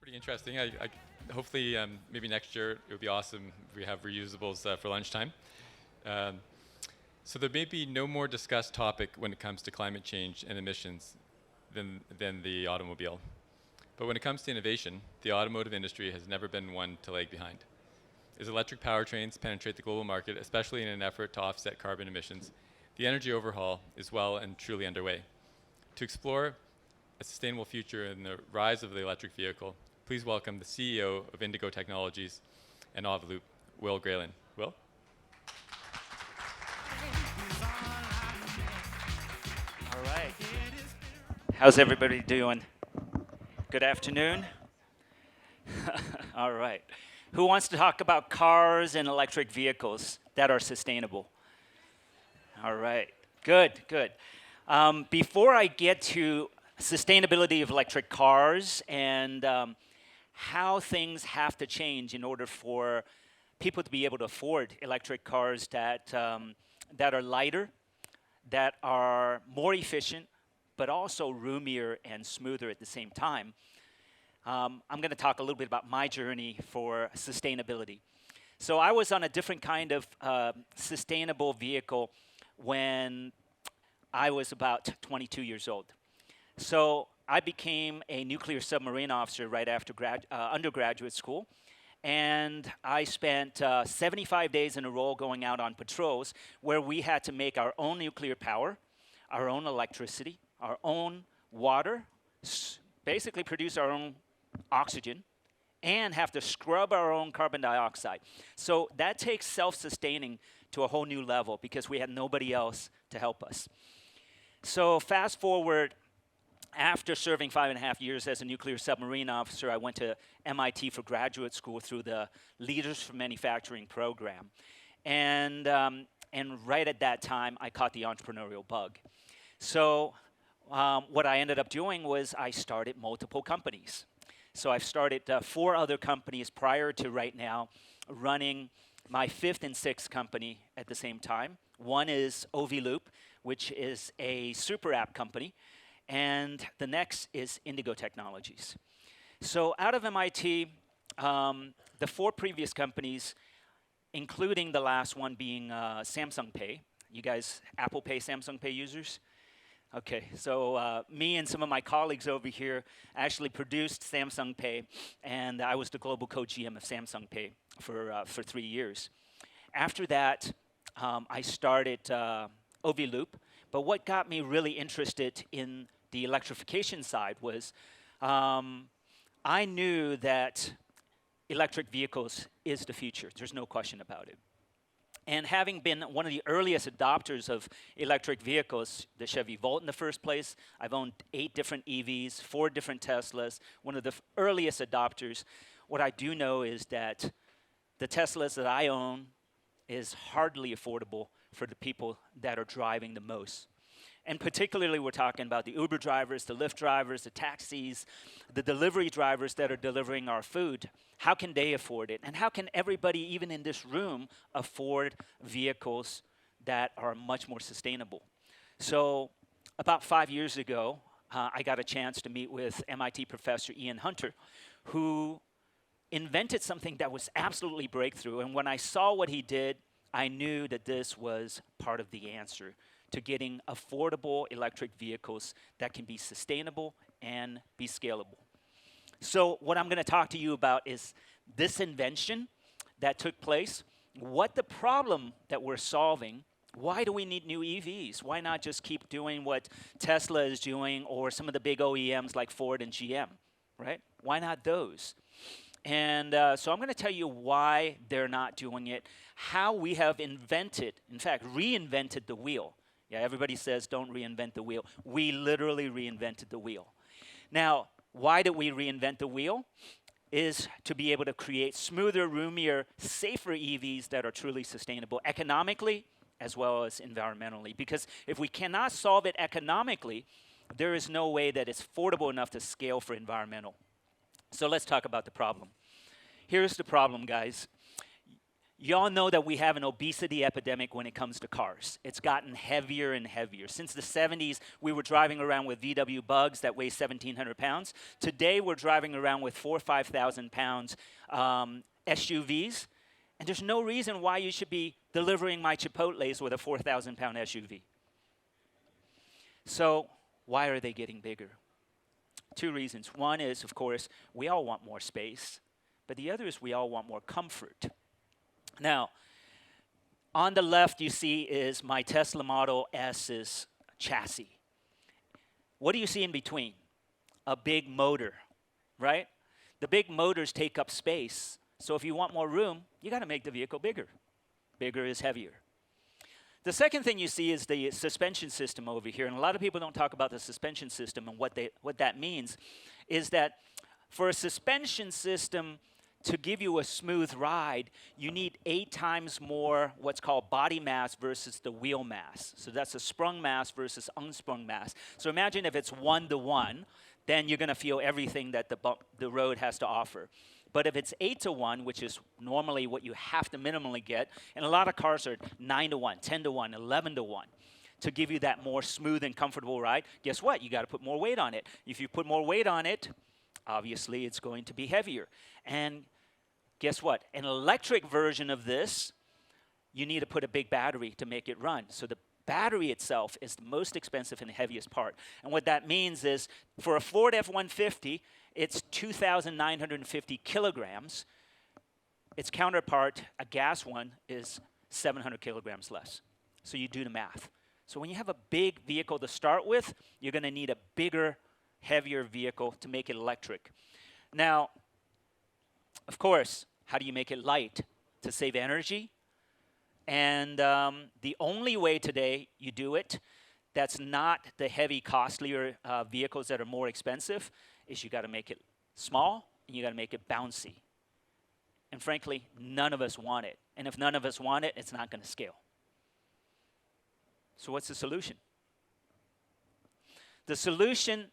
Pretty interesting. Hopefully, maybe next year it would be awesome if we have reusables for lunchtime. Um, so there may be no more discussed topic when it comes to climate change and emissions than the automobile. But when it comes to innovation, the automotive industry has never been one to lag behind. As electric powertrains penetrate the global market, especially in an effort to offset carbon emissions, the energy overhaul is well and truly underway. To explore a sustainable future and the rise of the electric vehicle, please welcome the CEO of indiGO Technologies and Autoloop, Will Graylin. Will? All right. How's everybody doing? Good afternoon. All right. Who wants to talk about cars and electric vehicles that are sustainable? All right. Good, good. Before I get to sustainability of electric cars and how things have to change in order for people to be able to afford electric cars that are lighter, that are more efficient, but also roomier and smoother at the same time. I'm going to talk a little bit about my journey for sustainability. So I was on a different kind of sustainable vehicle when I was about 22 years old. So I became a nuclear submarine officer right after undergraduate school. And I spent 75 days in a row going out on patrols where we had to make our own nuclear power, our own electricity, our own water, basically produce our own oxygen, and have to scrub our own carbon dioxide. So that takes self-sustaining to a whole new level because we had nobody else to help us. So fast forward, after serving 5.5 years as a nuclear submarine officer, I went to MIT for graduate school through the Leaders for Manufacturing program. And right at that time, I caught the entrepreneurial bug. So what I ended up doing was I started multiple companies. So I've started 4 other companies prior to right now, running my 5th and 6th company at the same time. One is Overloop, which is a super app company. And the next is indiGO Technologies. So out of MIT, the 4 previous companies, including the last one being Samsung Pay. You guys Apple Pay, Samsung Pay users? Okay, so me and some of my colleagues over here actually produced Samsung Pay, and I was the global co-GM of Samsung Pay for 3 years. After that, I started Overloop, but what got me really interested in the electrification side was I knew that electric vehicles is the future. There's no question about it. And having been one of the earliest adopters of electric vehicles, the Chevy Volt in the first place, I've owned 8 different EVs, 4 different Teslas, one of the earliest adopters. What I do know is that the Teslas that I own is hardly affordable for the people that are driving the most. And particularly, we're talking about the Uber drivers, the Lyft drivers, the taxis, the delivery drivers that are delivering our food. How can they afford it? And how can everybody, even in this room, afford vehicles that are much more sustainable? So about 5 years ago, I got a chance to meet with MIT professor Ian Hunter, who invented something that was absolutely breakthrough. And when I saw what he did, I knew that this was part of the answer to getting affordable electric vehicles that can be sustainable and be scalable. So what I'm going to talk to you about is this invention that took place, what the problem that we're solving, why do we need new EVs? Why not just keep doing what Tesla is doing or some of the big OEMs like Ford and GM, right? Why not those? And so I'm going to tell you why they're not doing it, how we have invented, in fact, reinvented the wheel. Yeah, everybody says don't reinvent the wheel. We literally reinvented the wheel. Now, why did we reinvent the wheel? Is to be able to create smoother, roomier, safer EVs that are truly sustainable economically as well as environmentally. Because if we cannot solve it economically, there is no way that it's affordable enough to scale for environmental. So let's talk about the problem. Here's the problem, guys. y'all know that we have an obesity epidemic when it comes to cars. It's gotten heavier and heavier. Since the 70s, we were driving around with VW Bugs that weigh 1,700 pounds. Today, we're driving around with 4,000 or 5,000 pounds SUVs. And there's no reason why you should be delivering my Chipotles with a 4,000 pound SUV. So why are they getting bigger? Two reasons. One is, of course, we all want more space. But the other is we all want more comfort. Now, on the left you see is my Tesla Model S's chassis. What do you see in between? A big motor, right? The big motors take up space. So if you want more room, you got to make the vehicle bigger. Bigger is heavier. The second thing you see is the suspension system over here. And a lot of people don't talk about the suspension system, and what that means is that for a suspension system to give you a smooth ride, you need 8 times more what's called body mass versus the wheel mass. So that's a sprung mass versus unsprung mass. So imagine if it's 1-to-1, then you're going to feel everything that the road has to offer. But if it's 8-to-1, which is normally what you have to minimally get, and a lot of cars are 9-to-1, 10-to-1, 11-to-1, to give you that more smooth and comfortable ride, guess what? You got to put more weight on it. If you put more weight on it, obviously it's going to be heavier. And guess what? An electric version of this, you need to put a big battery to make it run. So the battery itself is the most expensive and heaviest part. And what that means is for a Ford F-150, it's 2,950 kilograms. Its counterpart, a gas one, is 700 kilograms less. So you do the math. So when you have a big vehicle to start with, you're going to need a bigger, heavier vehicle to make it electric. Now, of course, how do you make it light? To save energy. And the only way today you do it that's not the heavy, costlier vehicles that are more expensive is you got to make it small and you got to make it bouncy. And frankly, none of us want it. And if none of us want it, it's not going to scale. So what's the solution? The solution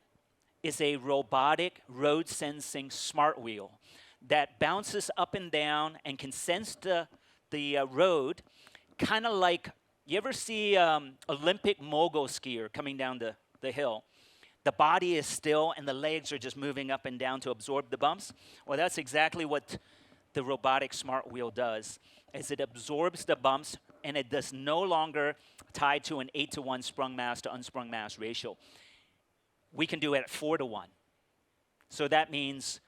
is a robotic road sensing smart wheel that bounces up and down and can sense the road, kind of like, you ever see Olympic mogul skier coming down the hill? The body is still and the legs are just moving up and down to absorb the bumps. Well, that's exactly what the robotic smart wheel does, is it absorbs the bumps and it does no longer tied to an 8-to-1 sprung mass to unsprung mass ratio. We can do it at 4-to-1. So that means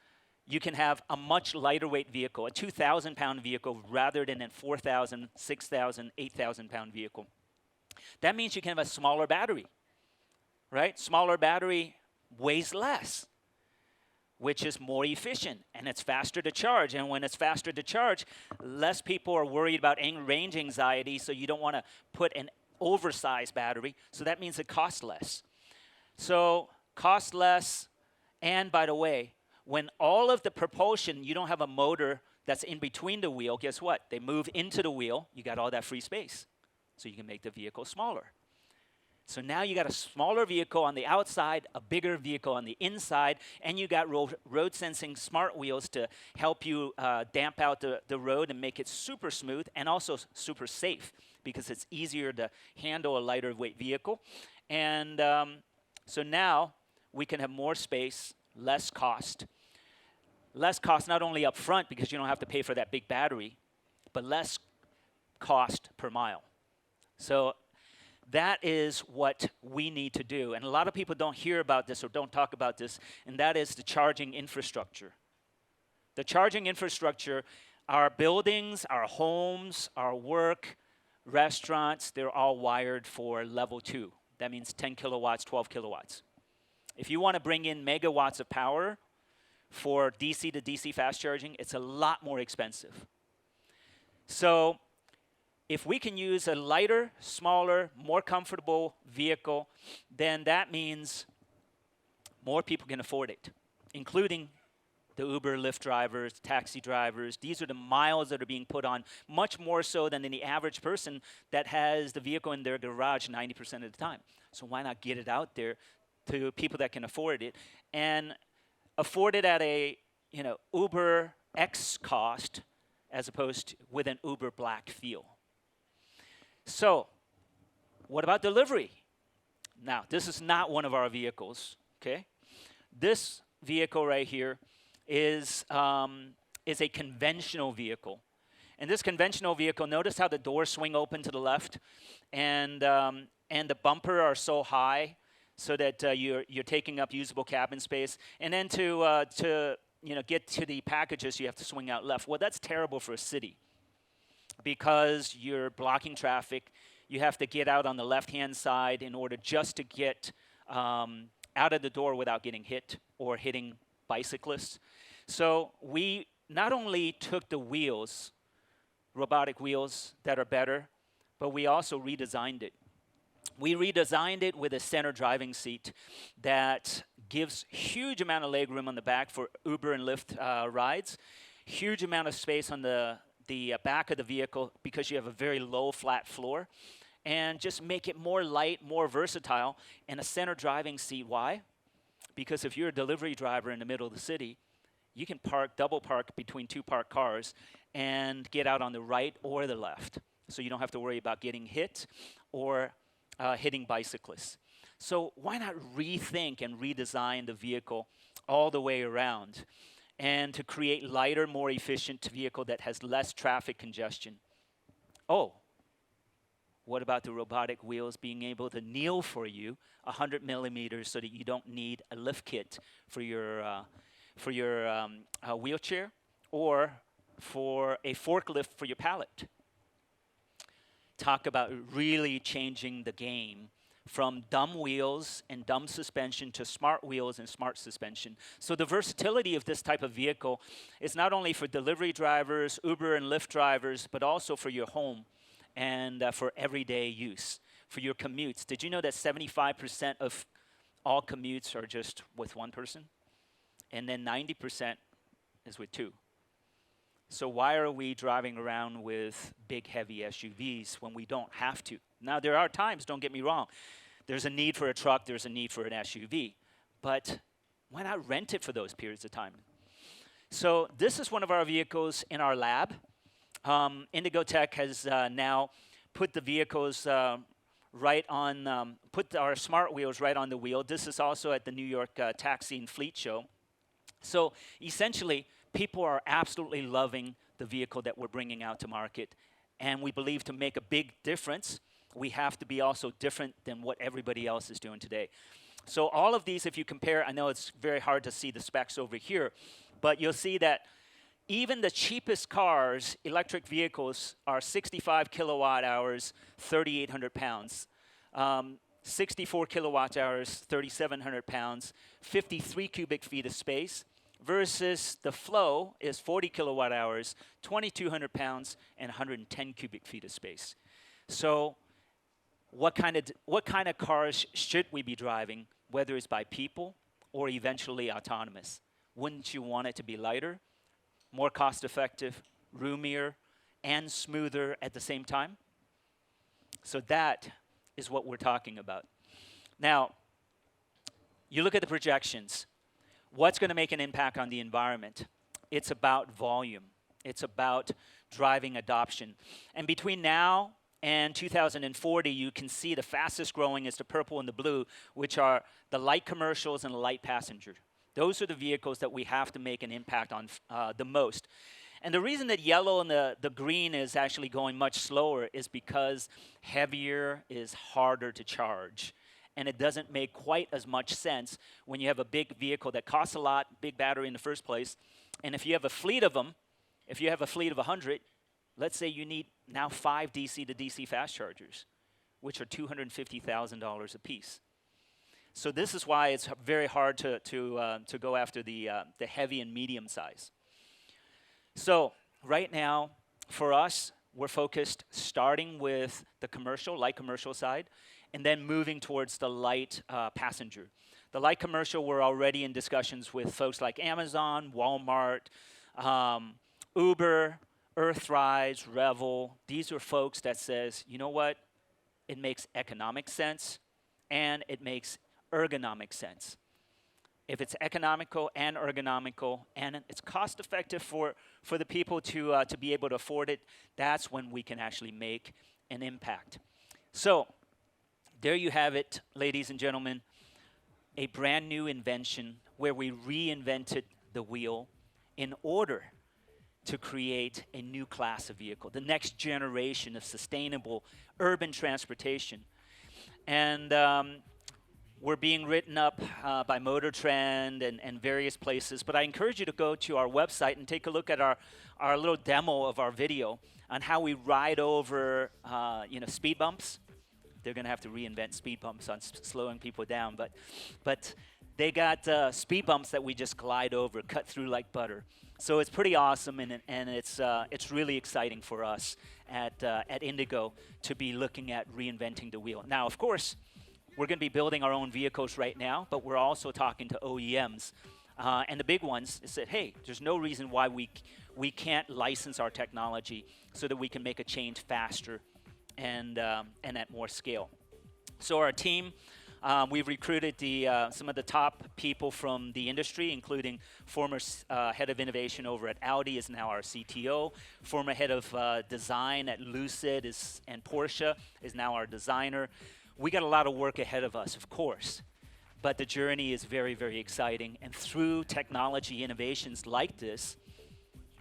you can have a much lighter weight vehicle, a 2,000-pound vehicle, rather than a 4,000, 6,000, 8,000-pound vehicle. That means you can have a smaller battery, right? Smaller battery weighs less, which is more efficient, and it's faster to charge. And when it's faster to charge, less people are worried about range anxiety, so you don't want to put an oversized battery. So that means it costs less. So cost less, and by the way, when all of the propulsion, you don't have a motor that's in between the wheel, guess what? They move into the wheel, you got all that free space. So you can make the vehicle smaller. So now you got a smaller vehicle on the outside, a bigger vehicle on the inside, and you got road sensing smart wheels to help you damp out the road and make it super smooth and also super safe because it's easier to handle a lighter weight vehicle. And so now we can have more space, less cost. Less cost not only up front because you don't have to pay for that big battery, but less cost per mile. So that is what we need to do. And a lot of people don't hear about this or don't talk about this, and that is the charging infrastructure. The charging infrastructure, our buildings, our homes, our work, restaurants, they're all wired for level 2. That means 10 kilowatts, 12 kilowatts. If you want to bring in megawatts of power for DC to DC fast charging, it's a lot more expensive. So if we can use a lighter, smaller, more comfortable vehicle, then that means more people can afford it, including the Uber, Lyft drivers, taxi drivers. These are the miles that are being put on, much more so than the average person that has the vehicle in their garage 90% of the time. So why not get it out there to people that can afford it and afford it at a Uber X cost as opposed to with an Uber Black feel. So, what about delivery? Now, this is not one of our vehicles, okay? This vehicle right here is a conventional vehicle. And this conventional vehicle, notice how the doors swing open to the left, and the bumper are so high so that you're taking up usable cabin space. And then to get to the packages, you have to swing out left. Well, that's terrible for a city because you're blocking traffic. You have to get out on the left-hand side in order just to get out of the door without getting hit or hitting bicyclists. So we not only took the wheels, robotic wheels that are better, but we also redesigned it. We redesigned it with a center driving seat that gives huge amount of leg room on the back for Uber and Lyft rides, huge amount of space on the back of the vehicle because you have a very low flat floor, and just make it more light, more versatile, and a center driving seat. Why? Because if you're a delivery driver in the middle of the city, you can double park between two parked cars and get out on the right or the left. So you don't have to worry about getting hit or hitting bicyclists. So why not rethink and redesign the vehicle all the way around and to create lighter, more efficient vehicle that has less traffic congestion? Oh, what about the robotic wheels being able to kneel for you 100 millimeters so that you don't need a lift kit for your wheelchair or for a forklift for your pallet? Talk about really changing the game from dumb wheels and dumb suspension to smart wheels and smart suspension. So the versatility of this type of vehicle is not only for delivery drivers, Uber and Lyft drivers, but also for your home and for everyday use, for your commutes. Did you know that 75% of all commutes are just with one person? And then 90% is with two. So why are we driving around with big, heavy SUVs when we don't have to? Now, there are times, don't get me wrong, there's a need for a truck, there's a need for an SUV. But why not rent it for those periods of time? So this is one of our vehicles in our lab. indiGO Tech has now put the vehicles right on, put our smart wheels right on the wheel. This is also at the New York Taxi and Fleet Show. So essentially, people are absolutely loving the vehicle that we're bringing out to market. And we believe to make a big difference, we have to be also different than what everybody else is doing today. So all of these, if you compare, I know it's very hard to see the specs over here, but you'll see that even the cheapest cars, electric vehicles, are 65 kilowatt hours, 3,800 pounds. 64 kilowatt hours, 3,700 pounds, 53 cubic feet of space, versus the Flow is 40 kilowatt hours, 2,200 pounds, and 110 cubic feet of space. So what kind of cars should we be driving, whether it's by people or eventually autonomous? Wouldn't you want it to be lighter, more cost-effective, roomier, and smoother at the same time? So that is what we're talking about. Now, you look at the projections. What's going to make an impact on the environment? It's about volume. It's about driving adoption. And between now and 2040, you can see the fastest growing is the purple and the blue, which are the light commercials and the light passenger. Those are the vehicles that we have to make an impact on the most. And the reason that yellow and the green is actually going much slower is because heavier is harder to charge. And it doesn't make quite as much sense when you have a big vehicle that costs a lot, big battery in the first place. And if you have a fleet of them, if you have a fleet of 100, let's say you need now 5 DC to DC fast chargers, which are $250,000 a piece. So this is why it's very hard to go after the heavy and medium size. So right now, for us, we're focused starting with the commercial, light commercial side, and then moving towards the light passenger. The light commercial, we're already in discussions with folks like Amazon, Walmart, Uber, Earthrise, Revel. These are folks that says, you know what, it makes economic sense and it makes ergonomic sense. if it's economical and ergonomical and it's cost effective for the people to be able to afford it, that's when we can actually make an impact. So there you have it, ladies and gentlemen, a brand new invention where we reinvented the wheel in order to create a new class of vehicle, the next generation of sustainable urban transportation. And we're being written up by Motor Trend and various places, but I encourage you to go to our website and take a look at our little demo of our video on how we ride over speed bumps. They're going to have to reinvent speed bumps on slowing people down, but they got speed bumps that we just glide over, cut through like butter. So it's pretty awesome, and it's really exciting for us at indiGO to be looking at reinventing the wheel. Now, of course, we're going to be building our own vehicles right now, but we're also talking to OEMs. And the big ones said, hey, there's no reason why we can't license our technology so that we can make a change faster and at more scale. So our team, we've recruited some of the top people from the industry, including former head of innovation over at Audi is now our CTO, former head of design at Lucid and Porsche is now our designer. We got a lot of work ahead of us, of course, but the journey is very, very exciting. And through technology innovations like this,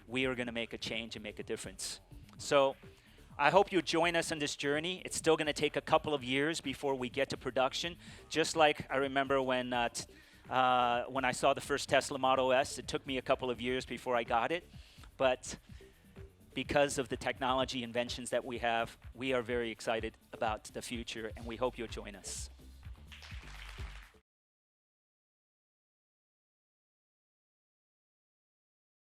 we are going to make a change and make a difference. So I hope you join us on this journey. It's still going to take a couple of years before we get to production. Just like I remember when I saw the first Tesla Model S, it took me a couple of years before I got it. But because of the technology inventions that we have, we are very excited about the future, and we hope you'll join us.